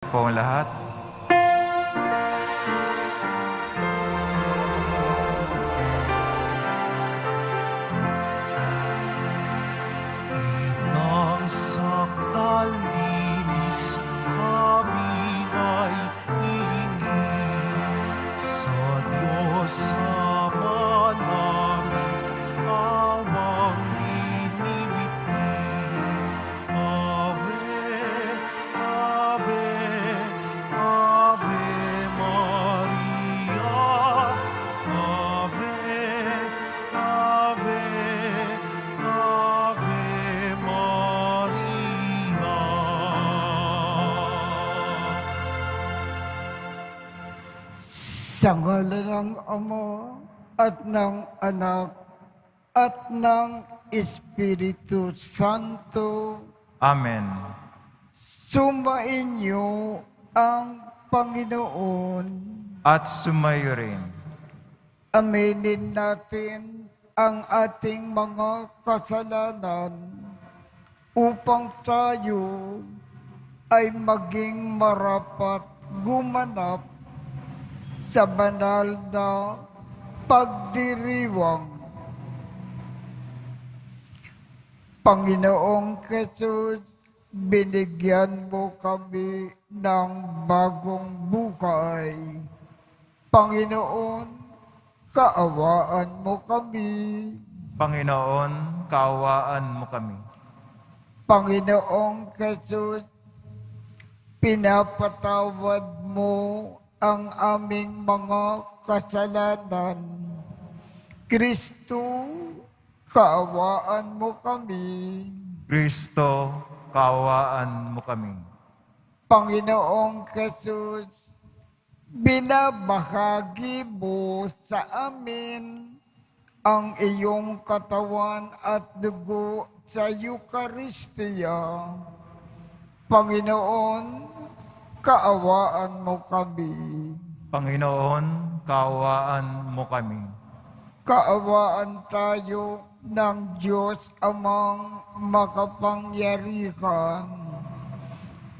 po ang lahat. Inang sakdalinis kami ay hingi sa Diyos Ama namin awang inimiti. Ave, Ave, Ave Maria. Ave, Ave, Ave Maria. Sa ngalan ng Ama at ng Anak at ng Espiritu Santo, Amen. sumainyo ang Panginoon. At sumayo rin. Aminin natin ang ating mga kasalanan upang tayo ay maging marapat gumanap sa banal na pagdiriwang. Panginoong Jesus, binigyan mo kami ng bagong buhay. Panginoon, kaawaan mo kami. Panginoon, kaawaan mo kami. Panginoong Jesus, pinapatawad mo ang aming mga kasalanan. Kristo, kaawaan mo kami. Kristo, kaawaan mo kami. Panginoong Jesus, binabahagi mo sa amin ang iyong katawan at dugo sa Eucharistia. Panginoon, kaawaan mo kami. Panginoon, kaawaan mo kami. Kaawaan tayo ng Diyos Amang makapangyarihan.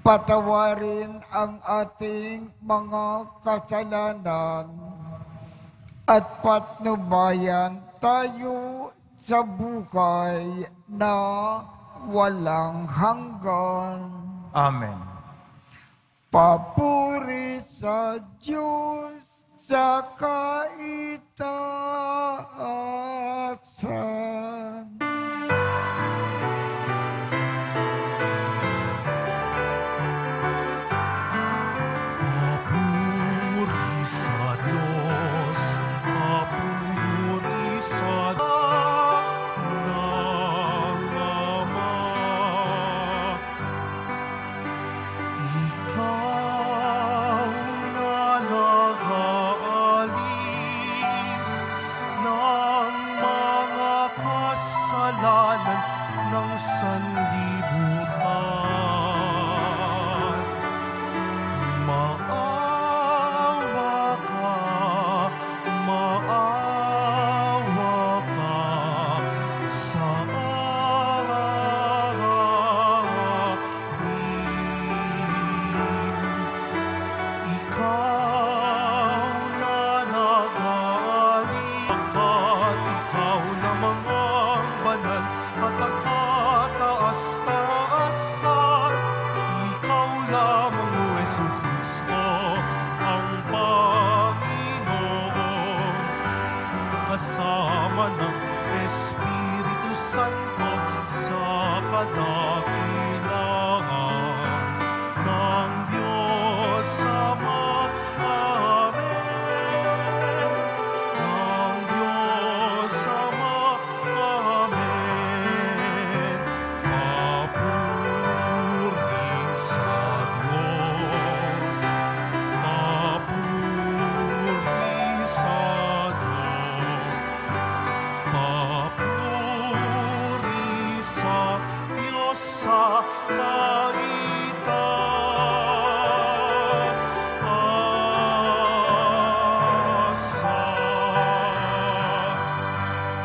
Patawarin ang ating mga kasalanan at patnubayan tayo sa buhay na walang hanggan. Amen. Papuri sa Diyos sa kaitaasan. Papuri sa Diyos, papuri sa ng Ama. Ikaw na nag-aalis ng mga kasalanan ng sanlibutan. Maawa ka sa amin. Ikaw na nag-aalip at ikaw na mga banal at ang kataas-taasan. Ikaw lamang o Jesucristo ang Panginoon, kasama ng Espiritu Santo sa kadakilaan ng Diyos Ama. Amen. Ng Diyos Ama. Amen. Papuri sa Diyos. Papuri sa Diyos. Papuri sa Diyos sa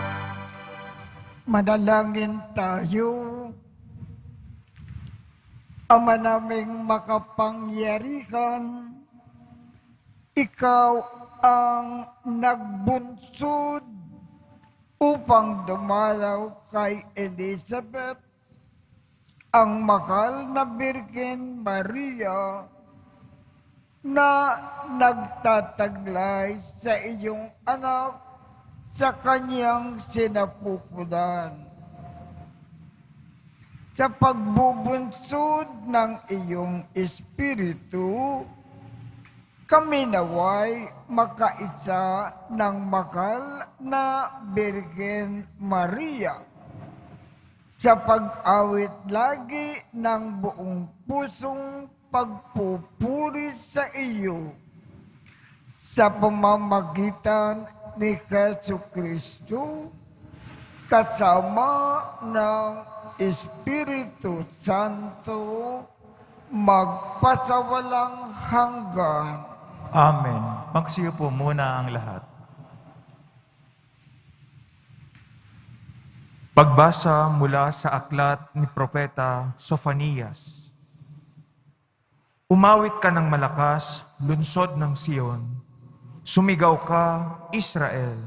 kaitaasan. Manalangin tayo. Ama naming makapangyarihan, ikaw ang nagbunsod upang dumalaw kay Elizabeth, ang mahal na Birhen Maria na nagtataglay sa iyong anak sa kanyang sinapupunan. Sa pagbubunsod ng iyong Espiritu, kami naway makaisa ng mahal na Birhen Maria sa pag-awit lagi ng buong pusong pagpupuri sa iyo sa pamamagitan ni Jesucristo kasama ng Espiritu Santo magpasawalang hanggan. Amen. Magsiyo po muna ang lahat. Pagbasa mula sa aklat ni Propeta Sofonias. Umawit ka ng malakas, lunsod ng Sion. Sumigaw ka, Israel.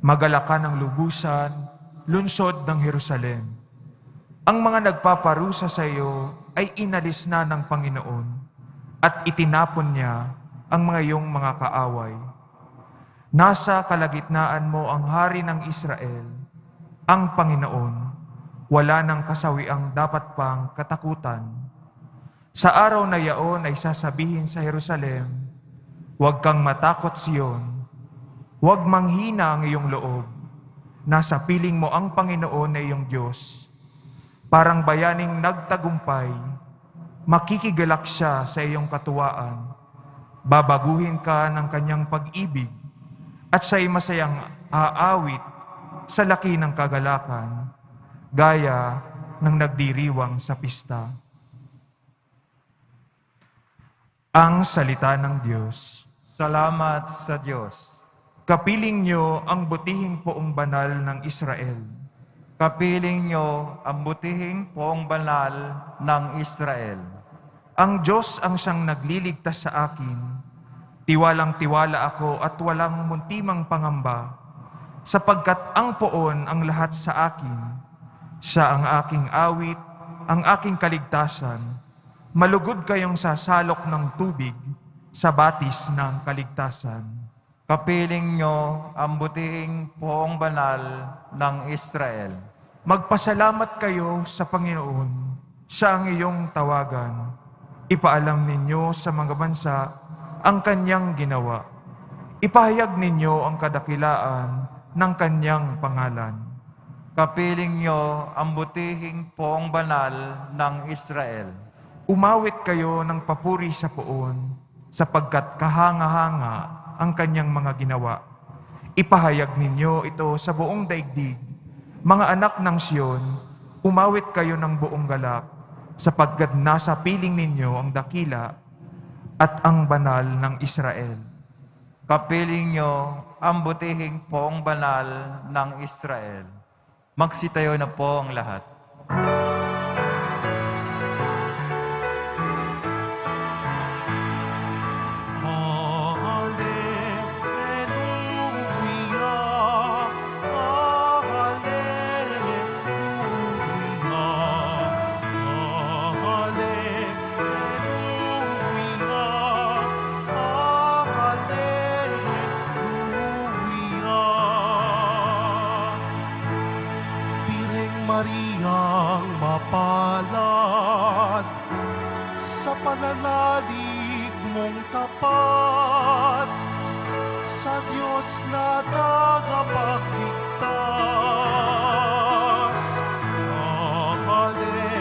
Magala ka ng lubusan, lunsod ng Jerusalem. Ang mga nagpaparusa sa iyo ay inalis na ng Panginoon at itinapon niya ang mga iyong mga kaaway. Nasa kalagitnaan mo ang hari ng Israel, ang Panginoon, wala ng kasawiang dapat pang katakutan. Sa araw na yaon ay sasabihin sa Jerusalem, huwag kang matakot, Sion, huwag manghina ang iyong loob. Nasa piling mo ang Panginoon na iyong Diyos. Parang bayaning nagtagumpay, makikigalak siya sa iyong katuwaan. Babaguhin ka ng kanyang pag-ibig at siya'y masayang aawit sa laki ng kagalakan, gaya ng nagdiriwang sa pista. Ang salita ng Diyos. Salamat sa Diyos. Kapiling niyo ang butihing poong banal ng Israel. Kapiling niyo ang butihing poong banal ng Israel. Ang Diyos ang siyang nagliligtas sa akin. Tiwalang-tiwala ako at walang muntimang pangamba, sapagkat ang poon ang lahat sa akin. Siya ang aking awit, ang aking kaligtasan. Malugod kayong sasalok ng tubig sa batis ng kaligtasan. Kapiling niyo ang butihing poong banal ng Israel. Magpasalamat kayo sa Panginoon. Siya ang iyong tawagan. Ipaalam ninyo sa mga bansa ang kanyang ginawa. Ipahayag ninyo ang kadakilaan ng kanyang pangalan. Kapiling niyo ang butihing poong banal ng Israel. Umawit kayo ng papuri sa poon, sapagkat kahanga-hanga ang kanyang mga ginawa. Ipahayag ninyo ito sa buong daigdig. Mga anak ng Sion, umawit kayo ng buong galak, sapagkat nasa piling ninyo ang dakila at ang banal ng Israel. Kapiling niyo ang butihing poong banal ng Israel. Magsitayo na po ang lahat. Mariang mapalad sa pananalig mong tapat sa Diyos na tagapagligtas. Hallelujah, hallelujah,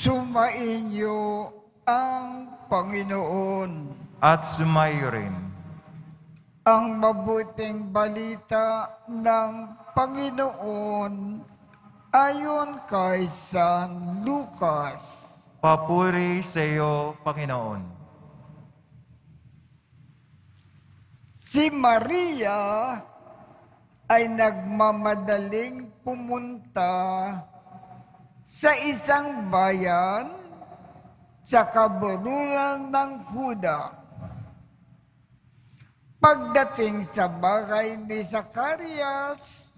Sumainyo ang Panginoon. At sumayo rin. Ang mabuting balita ng Panginoon ayon kay San Lucas. Papuri sa iyo, Panginoon. Si Maria ay nagmamadaling pumunta sa isang bayan sa kabuluran ng Huda. Pagdating sa bahay ni Zacarias,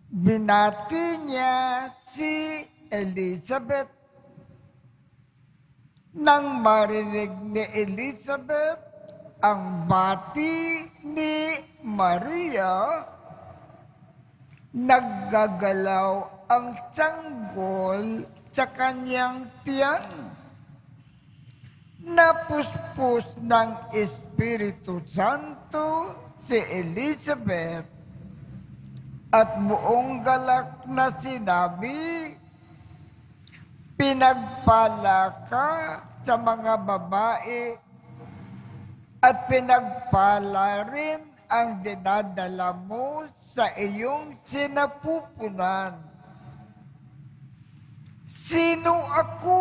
binati niya si Elizabeth. Nang marinig ni Elizabeth ang bati ni Maria, naggagalaw ang sanggol sa kanyang tiyan. Napuspos ng Espiritu Santo si Elizabeth at buong galak na sinabi, pinagpala ka sa mga babae at pinagpala rin ang dinadala mo sa iyong sinapupunan. Sino ako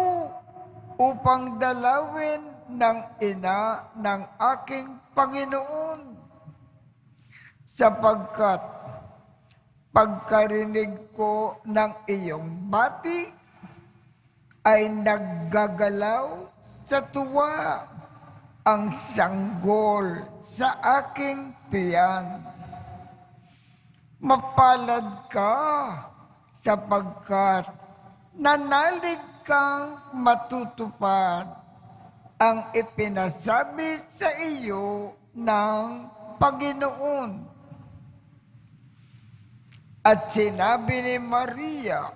upang dalawin ng ina ng aking Panginoon? Sapagkat pagkarinig ko ng iyong bati, ay naggagalaw sa tuwa ang sanggol sa aking tiyan. Mapalad ka sapagkat nanalig kang matutupad ang ipinasabi sa iyo ng Panginoon. At sinabi ni Maria,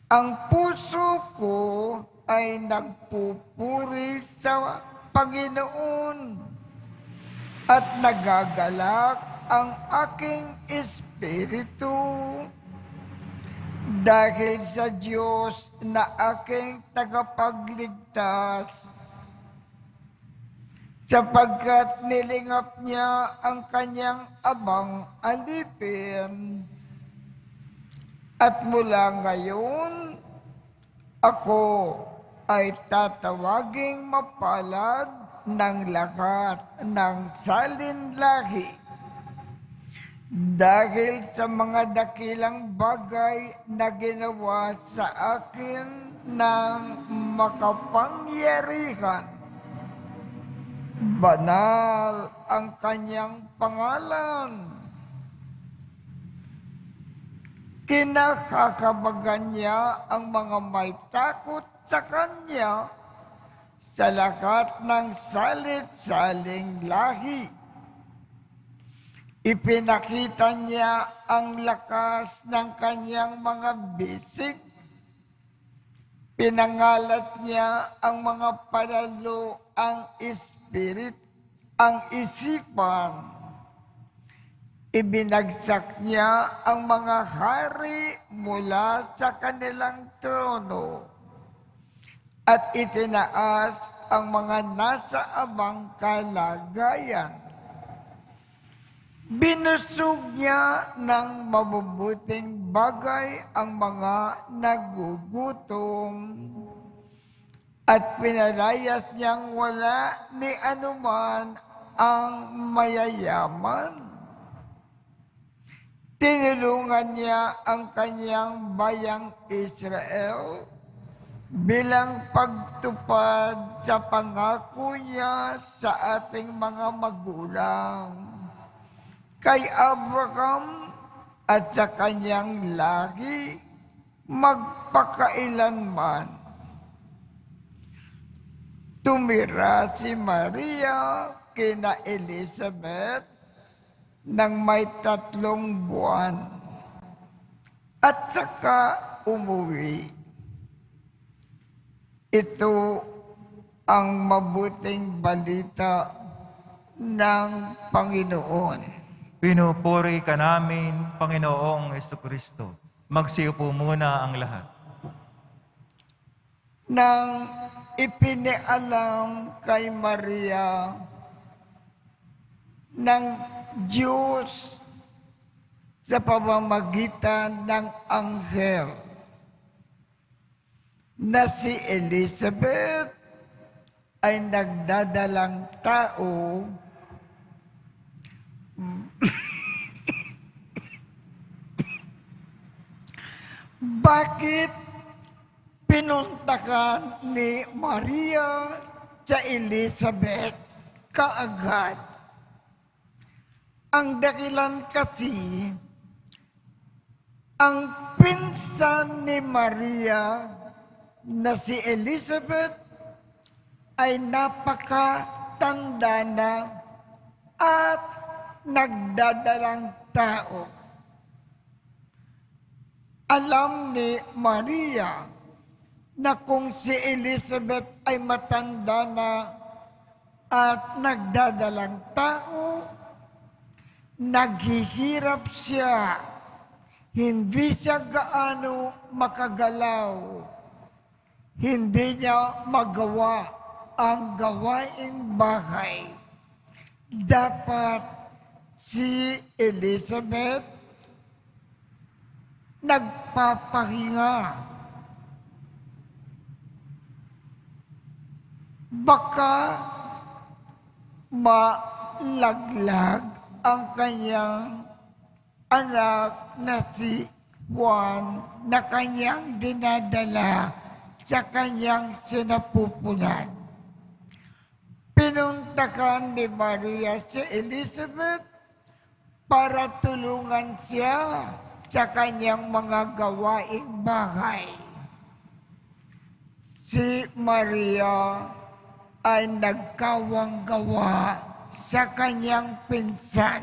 ang puso ko ay nagpupuri sa Panginoon at nagagalak ang aking espiritu dahil sa Diyos na aking tagapagligtas, sapagkat nilingap niya ang kanyang abang alipin. At mula ngayon, ako ay tatawaging mapalad ng lahat ng salinlahi dahil sa mga dakilang bagay na ginawa sa akin ng makapangyarihan. Banal ang kanyang pangalan. Kinakakabagan niya ang mga may takot sa kanya sa lahat ng salit-saling lahi. Ipinakita niya ang lakas ng kanyang mga bisig. Pinangalat niya ang mga palalo, ang isipan. Ibinagsak niya ang mga hari mula sa kanilang trono at itinaas ang mga nasa abang kalagayan. Binusog niya ng mabubuting bagay ang mga nagugutom at pinalayas niyang wala ni anuman ang mayayaman. Tinulungan niya ang kanyang bayang Israel bilang pagtupad sa pangako niya sa ating mga magulang, kay Abraham at sa kanyang lahi magpakailanman. Tumira si Maria kina Elizabeth nang may 3 buwan at saka umuwi. Ito ang mabuting balita ng Panginoon. Pinupuri ka namin, Panginoong Jesucristo. Magsiupo muna ang lahat. Nang ipinialam kay Maria ng Diyos sa pamamagitan ng anghel na si Elizabeth ay nagdadalang tao bakit pinuntakan ni Maria sa Elizabeth kaagad? Ang dakilan kasi, ang pinsan ni Maria na si Elizabeth ay napakatanda na at nagdadalang tao. Alam ni Maria na kung si Elizabeth ay matanda na at nagdadalang tao, naghihirap siya. Hindi siya gaano makagalaw. Hindi niya magawa ang gawaing bahay. Dapat si Elizabeth nagpapahinga. Baka malaglag ang kanyang anak na si Juan na kanyang dinadala sa kanyang sinapupunan. Pinuntakan ni Maria si Elizabeth para tulungan siya sa kanyang mga gawaing bahay. Si Maria ay nagkawang-gawa sa kanyang pinsan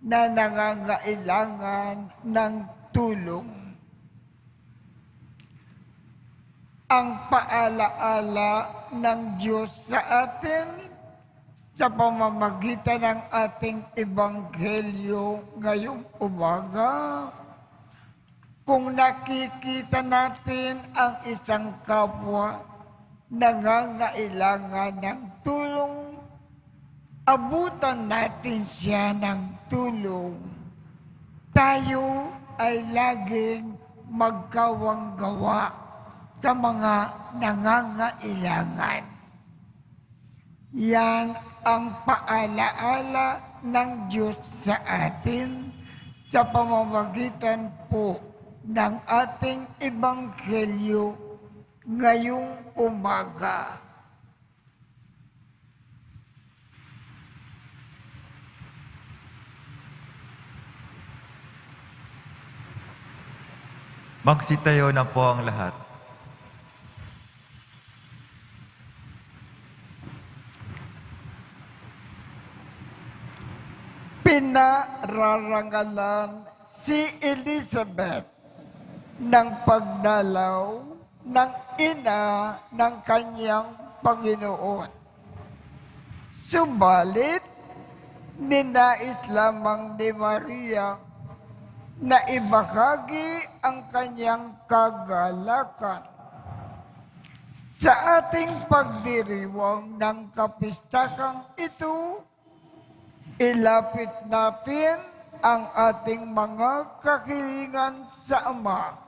na nangangailangan ng tulong. Ang paalaala ng Diyos sa atin sa pamamagitan ng ating ebanghelyo ngayong umaga, kung nakikita natin ang isang kapwa nangangailangan ng tulong, abutan natin siya ng tulong. Tayo ay laging magkawang-gawa sa mga nangangailangan. Yan ang paalaala ng Diyos sa atin sa pamamagitan po ng ating ebanghelyo ngayong umaga. Magsitayo na po ang lahat. Pinararangalan si Elizabeth ng pagdalaw ng ina ng kanyang Panginoon. Subalit, ninais lamang ni Maria na ibahagi ang kanyang kagalakan. Sa ating pagdiriwang ng kapistakang ito, ilapit natin ang ating mga kahilingan sa Ama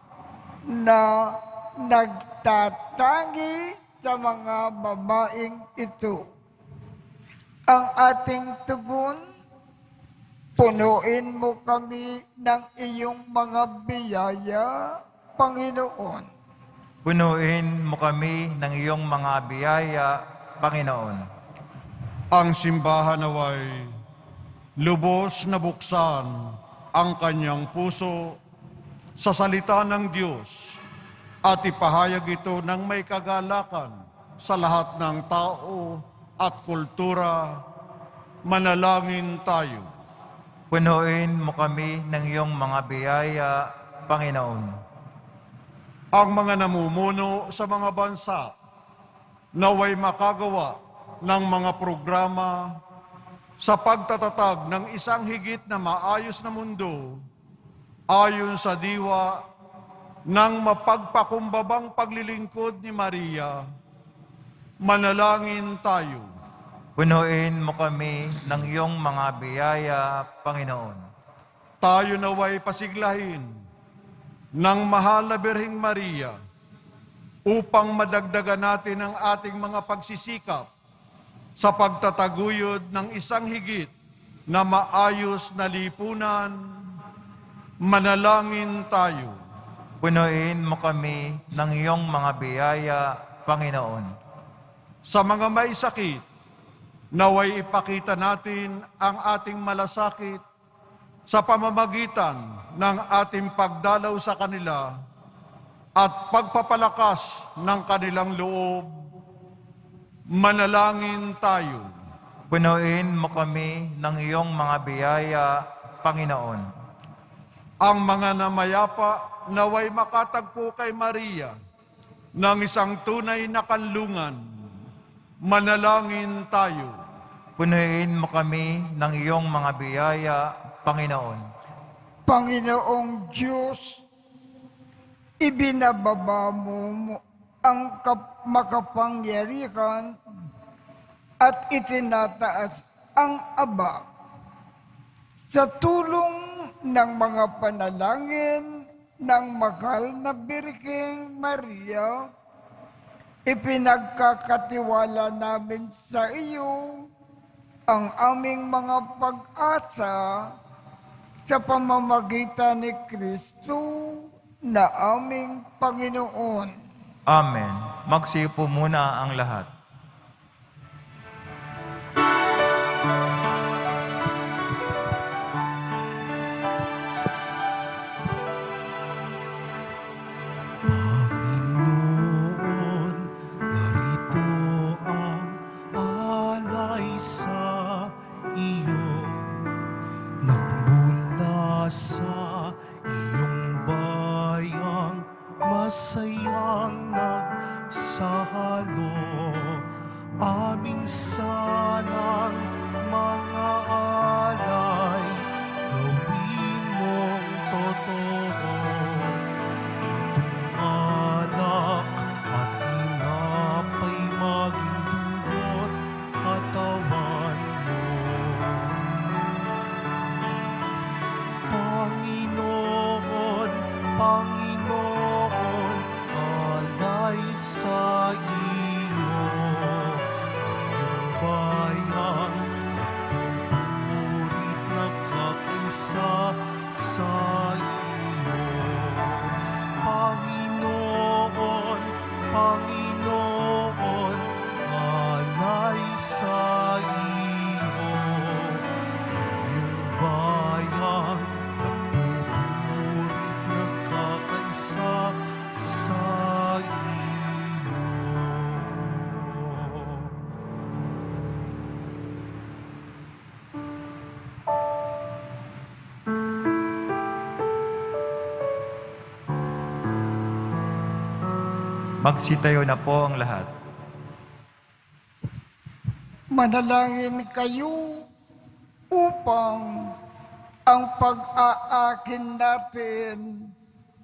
na nagtatangi sa mga babaeng ito. Ang ating tugon, punuin mo kami ng iyong mga biyaya, Panginoon. Punuin mo kami ng iyong mga biyaya, Panginoon. Ang simbahan naway lubos na buksan ang kanyang puso sa salita ng Diyos at ipahayag ito ng may kagalakan sa lahat ng tao at kultura. Manalangin tayo. Punuin mo kami ng iyong mga biyaya, Panginoon. Ang mga namumuno sa mga bansa naway makagawa ng mga programa sa pagtatatag ng isang higit na maayos na mundo ayon sa diwa ng mapagpakumbabang paglilingkod ni Maria. Manalangin tayo. Punuin mo kami ng iyong mga biyaya, Panginoon. Tayo naway pasiglahin ng mahal na Birheng Maria upang madagdagan natin ang ating mga pagsisikap sa pagtataguyod ng isang higit na maayos na lipunan. Manalangin tayo. Punuin mo kami ng iyong mga biyaya, Panginoon. Sa mga may sakit, naway ipakita natin ang ating malasakit sa pamamagitan ng ating pagdalaw sa kanila at pagpapalakas ng kanilang loob. Manalangin tayo. Punuin mo kami ng iyong mga biyaya, Panginoon. Ang mga namayapa naway makatagpo kay Maria ng isang tunay na kanlungan. Manalangin tayo. Punuin mo kami ng iyong mga biyaya, Panginoon. Panginoong Diyos, ibinababa mo ang makapangyarihan at itinataas ang Aba. Sa tulong ng mga panalangin ng mahal na Birheng Maria, ipinagkakatiwala namin sa iyo ang aming mga pag-asa sa pamamagitan ni Kristo na aming Panginoon. Amen. Magsiupo muna ang lahat. Panginoon, narito ang alay sa iyo. Nagmula sa iyong bayang masayang nagsalo. Aming salang mga alay, gawin mong totoo. Itong alak at tinapay maging dugo't katawan mo. Panginoon, Panginoon, alay sa iyo. Iyong bayang nagpupurit nagkakaisa sa iyo. Panginoon, Panginoon, alay sa iyo. Iyong bayang nagpupurit nagkakaisa sa iyo. Magsitayo na po ang lahat. Manalangin kayo upang ang pag-aakin natin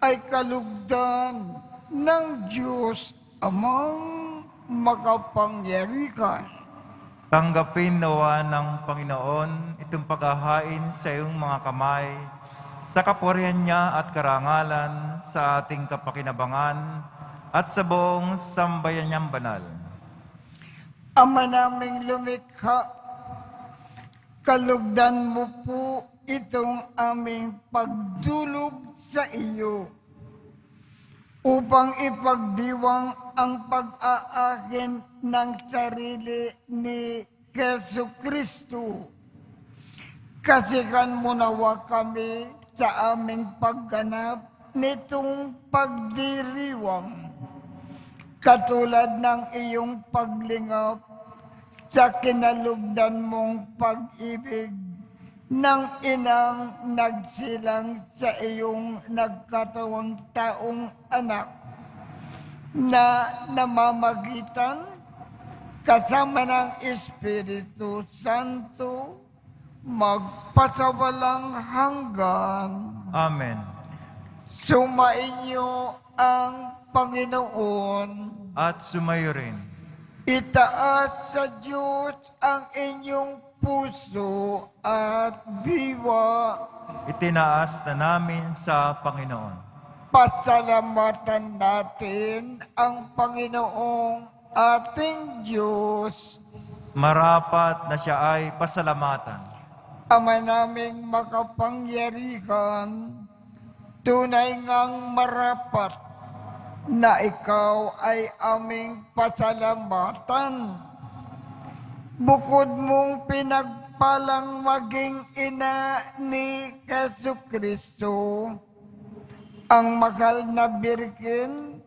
ay kalugdan ng Diyos Amang makapangyarihan. Tanggapin nawa ng Panginoon itong paghahain sa iyong mga kamay, sa kapurihan niya at karangalan, sa ating kapakinabangan, at sa buong sambayan niyang banal. Ama naming lumikha, kalugdan mo po itong aming pagdulog sa iyo upang ipagdiwang ang pag-aakin ng sarili ni Jesu Kristo. Kasikan mo nawa kami sa aming pagganap nitong pagdiriwang, katulad ng iyong paglingap sa kinalugdan mong pag-ibig ng inang nagsilang sa iyong nagkatawang taong anak na namamagitan kasama ng Espiritu Santo magpasawalang hanggan. Amen. Sumainyo ang Panginoon. At sumayo rin. Itaas sa Diyos ang inyong puso at diwa. Itinaas na namin sa Panginoon. Pasalamatan natin ang Panginoong ating Diyos. Marapat na siya ay pasalamatan. Ama naming makapangyarihan, tunay ngang marapat na ikaw ay aming pasalamatan. Bukod mong pinagpalang maging ina ni Jesucristo, ang mahal na birhen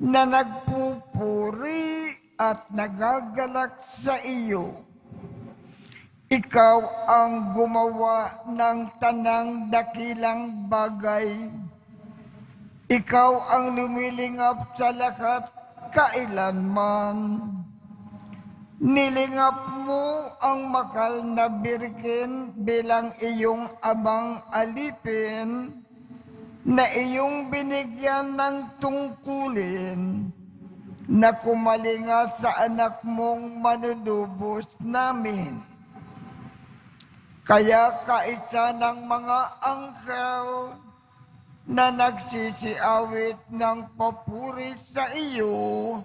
na nagpupuri at nagagalak sa iyo. Ikaw ang gumawa ng tanang dakilang bagay. Ikaw ang lumilingap sa lahat kailanman. Nilingap mo ang mahal na birhen bilang iyong amang alipin na iyong binigyan ng tungkulin na kumalinga sa anak mong manunubos namin. Kaya kaisa ng mga anghel na nagsisiawit ng papuri sa iyo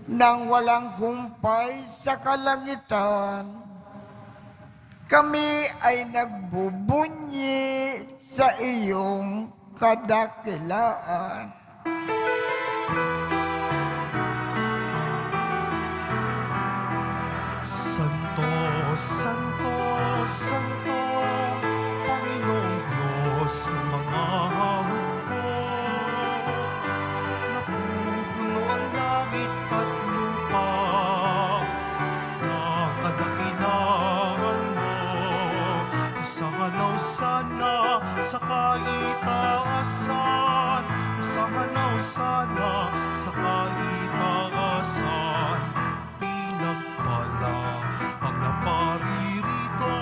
nang walang humpay sa kalangitan, kami ay nagbubunyi sa iyong kadakilaan. Santo, Santo, Santo, Panginoong Diyos ng mga hukbo. Napupuno ang langit at lupa ng kadakilaan mo. Isahanaw sana sa kaitaasan, isahanaw sana sa kaitaasan. Pinagpala ang naparirito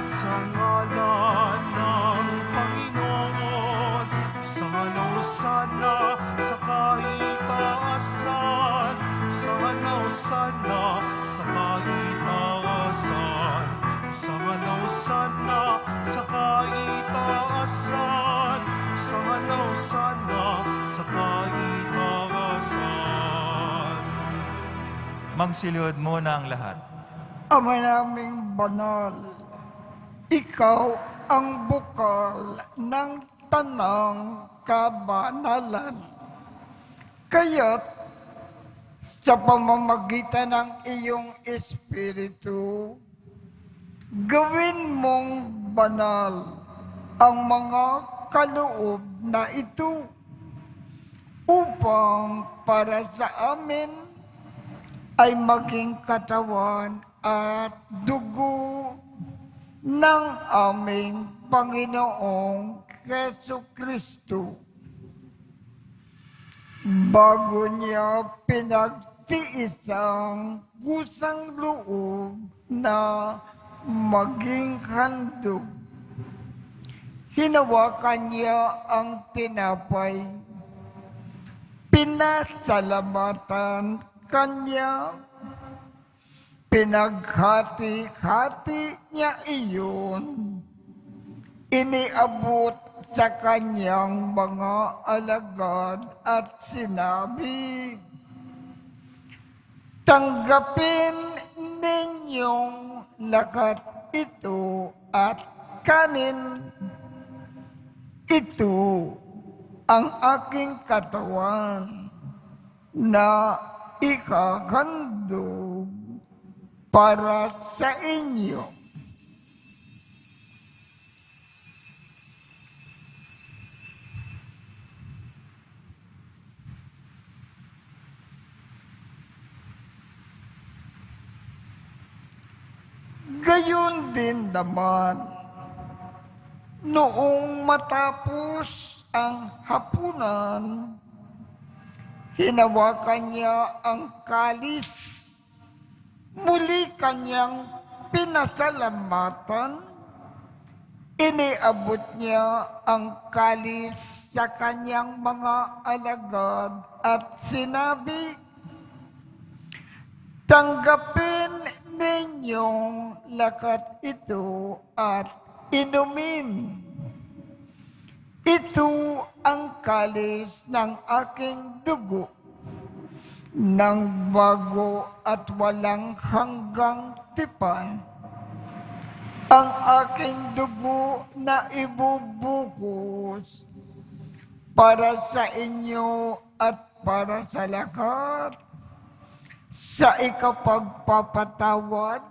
sa ngalan ng Panginoon. Isahanaw sana sa kaitaasan, isahanaw sana sa kaitaasan, isahanaw sana sa kaitaasan, isahanaw sana sa kaitaasan. Magsilihod muna ang lahat. Ama naming banal, ikaw ang bukal ng tanang kabanalan. Kaya't sa pamamagitan ng iyong Espiritu, gawin mong banal ang mga kaloob na ito upang para sa amin ay maging katawan at dugo ng aming Panginoong Jesucristo. Bago niya pinagtiis ang kusang loob na maging handog, hinawakan niya ang tinapay, pinasalamatan kanya, pinaghati-hati niya iyon, iniabot sa kanyang mga alagad at sinabi, tanggapin ninyong lahat ito at kanin. Ito ang aking katawan na ikahandog para sa inyo. Gayon din naman, noong matapos ang hapunan, hinawakan niya ang kalis, muli kanyang pinasalamatan, iniabot niya ang kalis sa kanyang mga alagad at sinabi, Tanggapin ninyong lakat ito at inumin. Ito ang kalis ng aking dugo, ng bago at walang hanggang tipan. Ang aking dugo na ibubuhos para sa inyo at para sa lahat, sa ikapagpapatawad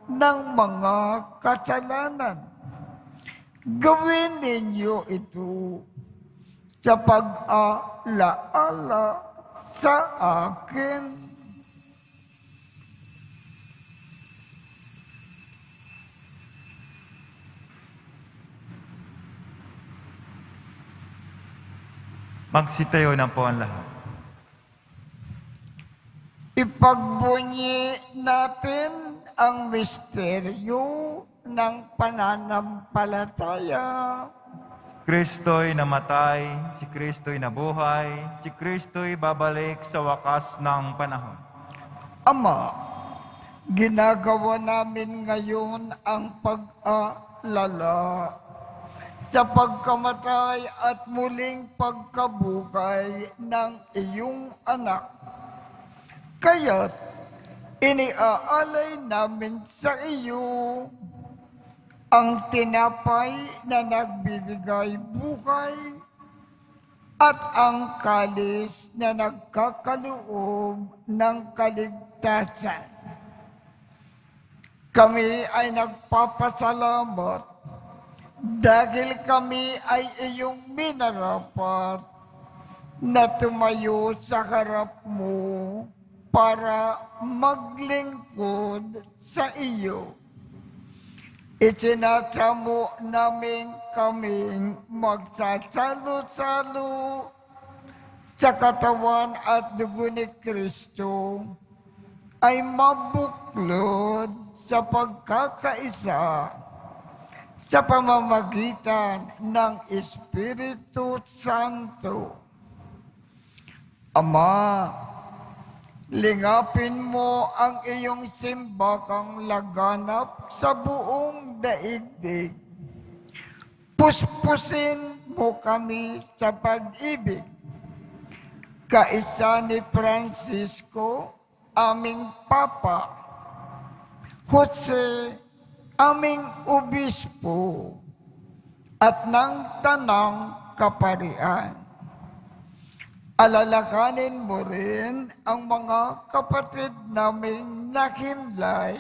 ng mga kasalanan. Gawin ninyo ito sa pag-alaala sa akin. Magsitayo na po ang lahat. Ipagbunyi natin ang misteryo ng pananampalataya. Kristo'y namatay, si Kristo'y nabuhay, si Kristo'y babalik sa wakas ng panahon. Ama, ginagawa namin ngayon ang pag-alala sa pagkamatay at muling pagkabuhay ng iyong anak. Kaya't iniaalay namin sa iyo ang tinapay na nagbibigay buhay at ang kalis na nagkakaloob ng kaligtasan. Kami ay nagpapasalamat dahil kami ay iyong minarapat na tumayo sa harap mo para maglingkod sa iyo. Itinatamo namin kaming magsasalo-salo sa katawan at dugo ni Kristo ay mabuklod sa pagkakaisa sa pamamagitan ng Espiritu Santo. Ama, lingapin mo ang iyong simbakang laganap sa buong daigdig. Puspusin mo kami sa pag-ibig. Kaisa ni Francisco, aming Papa, Jose, aming Obispo, at ng Tanang Kaparian. Alalakanin mo rin ang mga kapatid naming nakimlay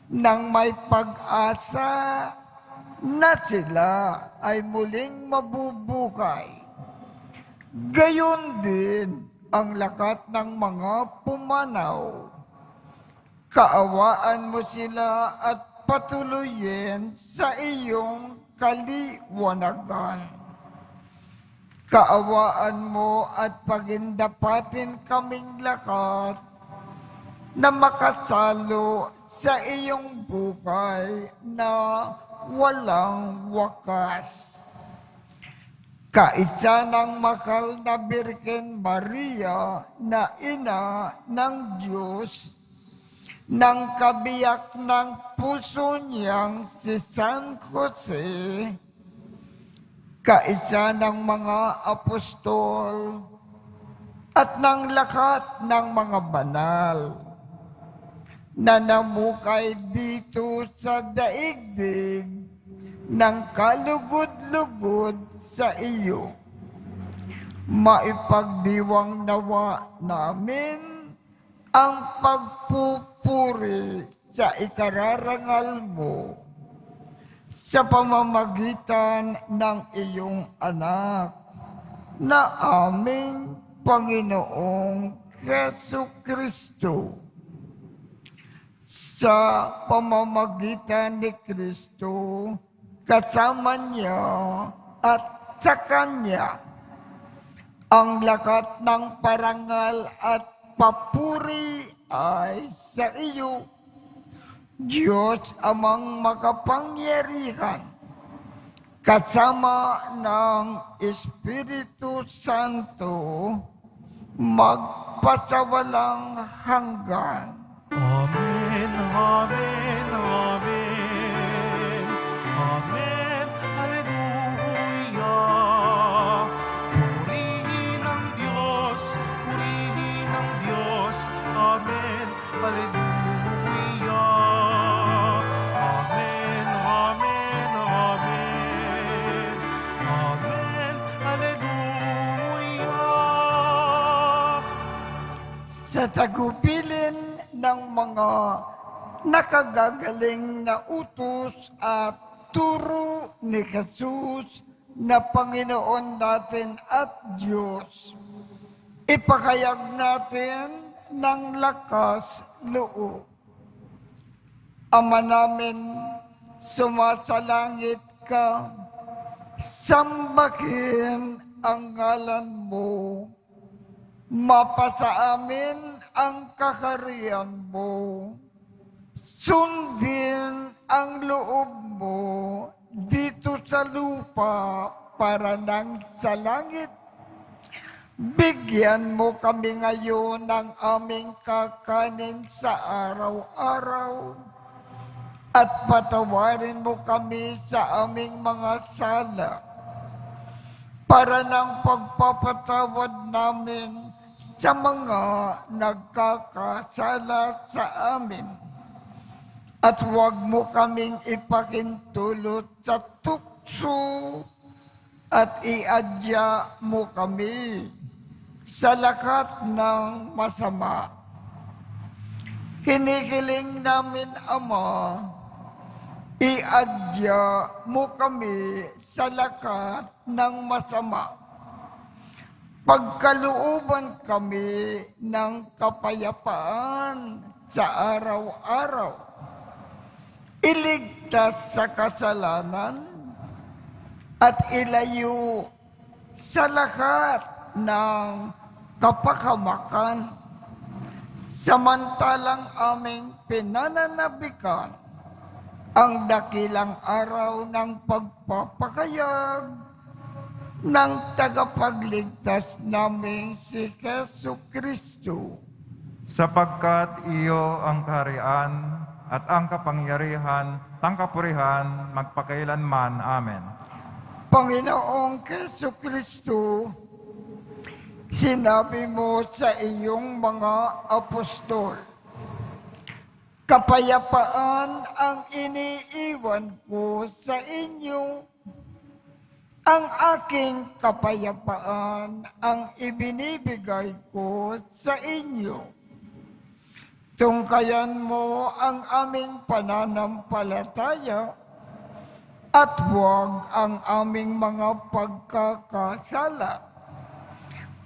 nang may pag-asa na sila ay muling mabubuhay. Gayon din ang lakat ng mga pumanaw. Kaawaan mo sila at patuloyin sa iyong kaliwanagan. Kaawaan mo at pagindapatin kaming lahat na makasalo sa iyong buhay na walang wakas. Kaisa ng mahal na Birhen Maria na ina ng Diyos, ng kabiyak ng puso niyang si San Jose, kaisa ng mga apostol at ng lahat ng mga banal na namukay dito sa daigdig ng kalugod-lugod sa iyo. Maipagdiwang nawa namin ang pagpupuri sa ikararangal mo sa pamamagitan ng iyong anak na aming Panginoong Jesucristo. Sa pamamagitan ni Kristo, kasama niya at sa Kanya, ang lakat ng parangal at papuri ay sa iyo, Diyos amang makapangyarihan, kasama ng Espiritu Santo, magpasawalang hanggan. Amen, amen, amen. Amen, hallelujah. Purihin ang Diyos, purihin ang Diyos. Amen, hallelujah. Amen, amen, amen. Amen, hallelujah. Sa tagubilin ng mga nakagagaling na utos at turo ni Jesus na Panginoon natin at Diyos, ipakayag natin ng lakas loob. Ama namin, sumasalangit ka, sambahin ang ngalan mo. Mapasa amin ang kakarian mo. Sundin ang loob mo dito sa lupa para nang sa langit. Bigyan mo kami ngayon ng aming kakanin sa araw-araw at patawarin mo kami sa aming mga sala para ng pagpapatawad namin sa mga nagkakasala sa amin. At huwag mo kaming ipakintulot sa tukso at iadya mo kami sa lahat ng masama. Hinihiling namin, Ama, iadya mo kami sa lahat ng masama. Pagkalooban kami ng kapayapaan sa araw-araw. Iligtas sa kasalanan at ilayo sa lahat ng kapakamakan. Samantalang aming pinananabikan ang dakilang araw ng pagpapakayag ng tagapagligtas naming si Jesucristo. Sapagkat iyo ang kaharian at ang kapangyarihan, ang kapurihan, magpakailanman. Amen. Panginoong Jesucristo, sinabi mo sa iyong mga apostol, kapayapaan ang iniiwan ko sa inyo. Ang aking kapayapaan ang ibinibigay ko sa inyo. Tungkayan mo ang aming pananampalataya at huwag ang aming mga pagkakasala.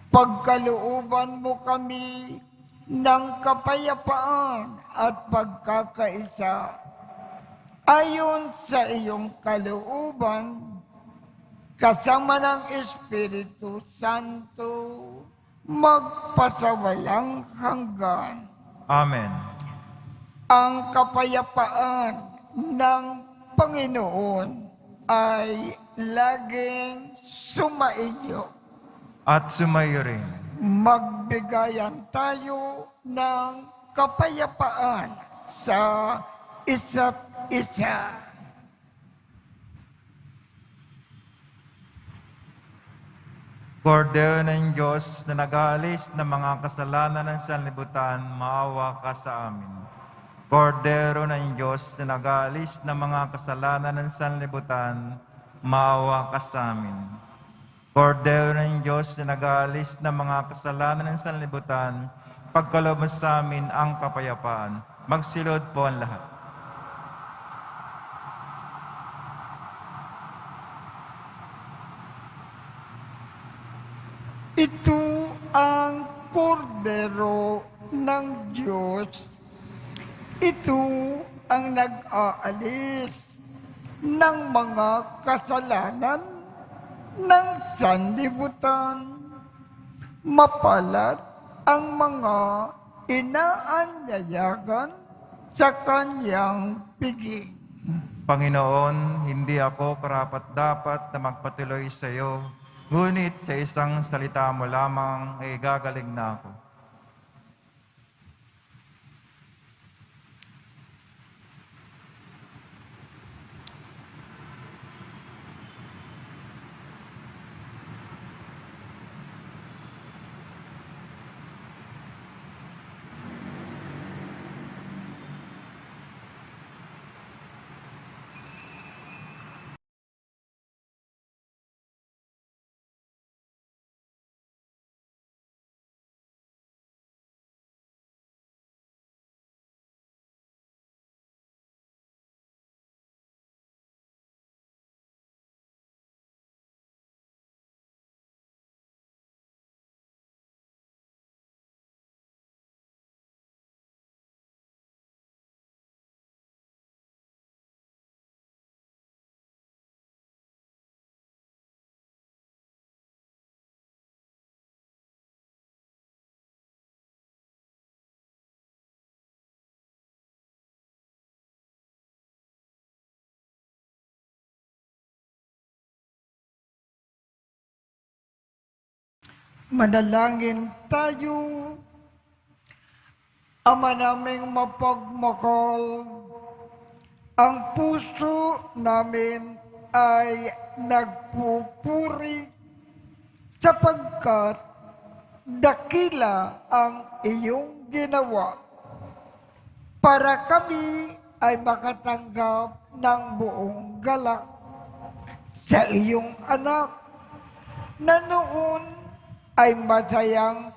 Pagkalooban mo kami ng kapayapaan at pagkakaisa ayon sa iyong kalooban, kasama ng Espiritu Santo, magpasawalang hanggan. Amen. Ang kapayapaan ng Panginoon ay laging sumaiyo. At sumayo rin. Magbigayan tayo ng kapayapaan sa isa't isa. Kordero ng Diyos na nag-aalis ng mga kasalanan ng sanlibutan, maawa ka sa amin. Kordero ng Diyos na nag-aalis ng mga kasalanan ng sanlibutan, maawa ka sa amin. Kordero ng Diyos na nag-aalis ng mga kasalanan ng sanlibutan, pagkaloob mo sa amin ang kapayapaan. Magsilod po ang lahat. Ito ang kordero ng Diyos. Ito ang nag-aalis ng mga kasalanan ng sanlibutan. Mapalad ang mga inaanyayagan sa kanyang piging. Panginoon, hindi ako karapat-dapat na magpatuloy sa iyo, ngunit sa isang salita mo lamang ay gagaling na ako. Manalangin tayo. Ama naming mapagmakal, ang puso namin ay nagpupuri sapagkat dakila ang iyong ginawa para kami ay makatanggap ng buong galak sa iyong anak na noon ay masayang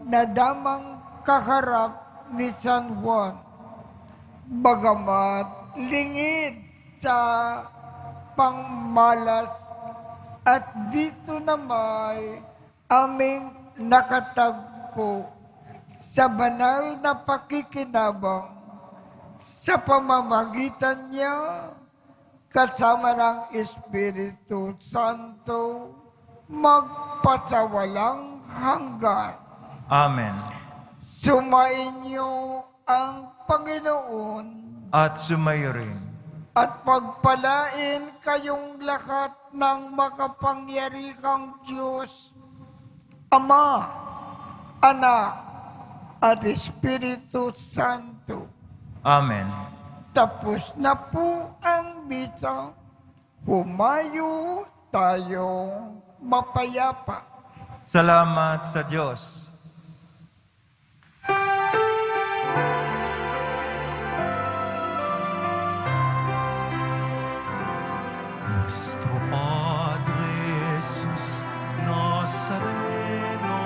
nadamang kaharap ni San Juan. Bagamat lingid sa pangmalas at dito naman aming nakatagpo sa banal na pakikinabang sa pamamagitan niya kasama ng Espiritu Santo magpasawalang hanggan. Amen. Sumainyo ang Panginoon At sumayo rin. at pagpalain kayong lahat ng makapangyarihang Diyos, Ama, Anak, at Espiritu Santo. Amen. Tapos na po ang misa. Humayo tayong mapayapa. Salamat sa Diyos. Nuestro Padre Jesus Nazareno,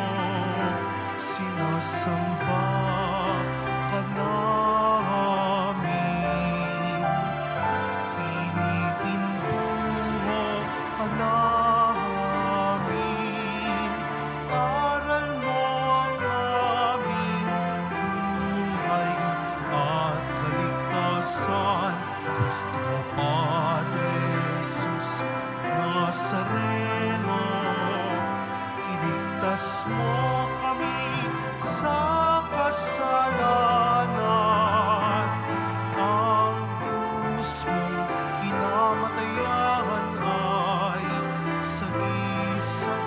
sinasamba ka namin. Pinipintuho ka namin. Aral mo ang aming buhay at kaligtasan. Nuestro Padre Jesus Nazareno, iligtas mo kami sa kasalanan. Ang krus mong kinamatayan ay sagisag